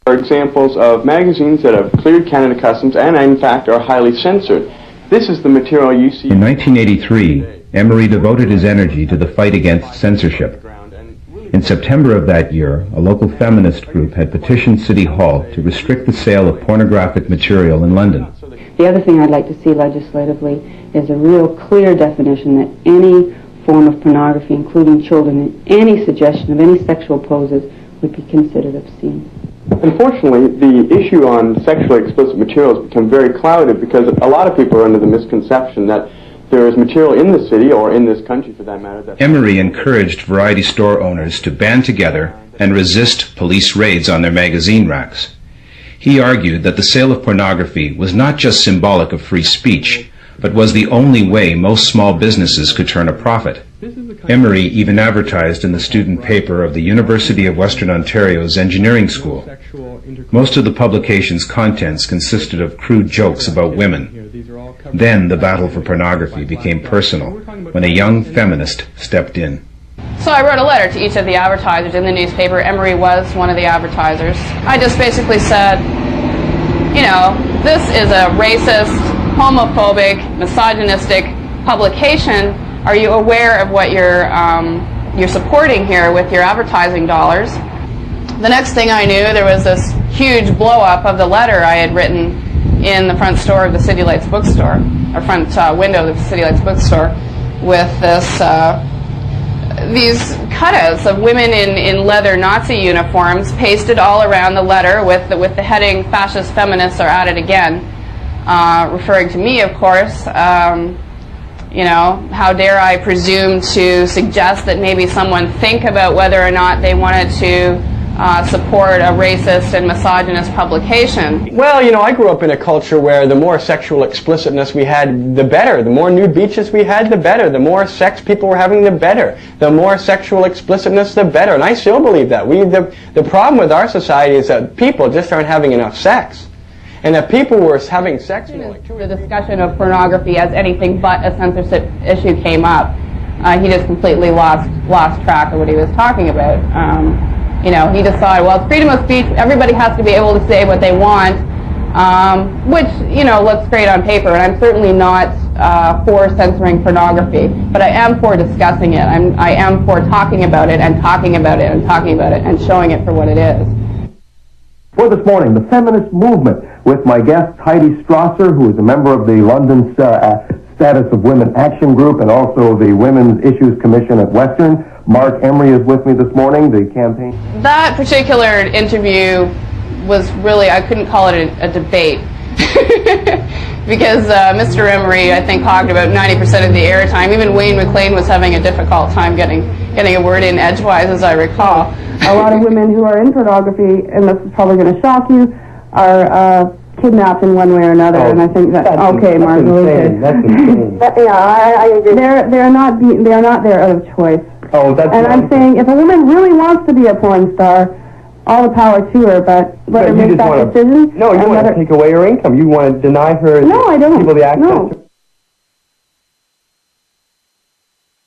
are examples of magazines that have cleared Canada Customs and in fact are highly censored. This is the material you see. In 1983, Emery devoted his energy to the fight against censorship. In September of that year, a local feminist group had petitioned City Hall to restrict the sale of pornographic material in London. The other thing I'd like to see legislatively is a real clear definition that any form of pornography, including children, any suggestion of any sexual poses would be considered obscene. Unfortunately, the issue on sexually explicit material has become very clouded because a lot of people are under the misconception that there is material in the city, or in this country for that matter. Emery encouraged variety store owners to band together and resist police raids on their magazine racks. He argued that the sale of pornography was not just symbolic of free speech, but was the only way most small businesses could turn a profit. Emery even advertised in the student paper of the University of Western Ontario's engineering school. Most of the publication's contents consisted of crude jokes about women. Then the battle for pornography became personal when a young feminist stepped in. So I wrote a letter to each of the advertisers in the newspaper. Emery was one of the advertisers. I just basically said, you know, this is a racist, homophobic, misogynistic publication. Are you aware of what you're supporting here with your advertising dollars? The next thing I knew, there was this huge blow-up of the letter I had written in the front store of the City Lights bookstore, or front window of the City Lights bookstore, with these cutouts of women in leather Nazi uniforms pasted all around the letter with the heading "Fascist Feminists are at it again," referring to me, of course. You know, how dare I presume to suggest that maybe someone think about whether or not they wanted to support a racist and misogynist publication. Well, you know, I grew up in a culture where the more sexual explicitness we had, the better. The more nude beaches we had, the better. The more sex people were having, the better. The more sexual explicitness, the better. And I still believe that. The problem with our society is that people just aren't having enough sex. And that people were having sex. The discussion of pornography as anything but a censorship issue came up. He just completely lost track of what he was talking about. You know, he decided, well, it's freedom of speech. Everybody has to be able to say what they want, which, you know, looks great on paper. And I'm certainly not for censoring pornography, but I am for discussing it. I am for talking about it and talking about it and talking about it and showing it for what it is. For this morning, the feminist movement, with my guest Heidi Strasser, who is a member of the London Status of Women Action Group and also the Women's Issues Commission at Western. Marc Emery is with me this morning, the campaign. That particular interview was really, I couldn't call it a debate. Because Mr. Emery, I think, hogged about 90% of the airtime. Even Wayne McLean was having a difficult time getting a word in edgewise, as I recall. A lot of women who are in pornography, and this is probably going to shock you, are kidnapped in one way or another, and I think that okay, Mark. That's insane. Yeah, I agree. They're not there out of choice. Oh, that's. And I'm saying, if a woman really wants to be a porn star, all the power to her, but let her make that decision. No, you want to take away her income. You want to deny her. No, I don't. People the access. No.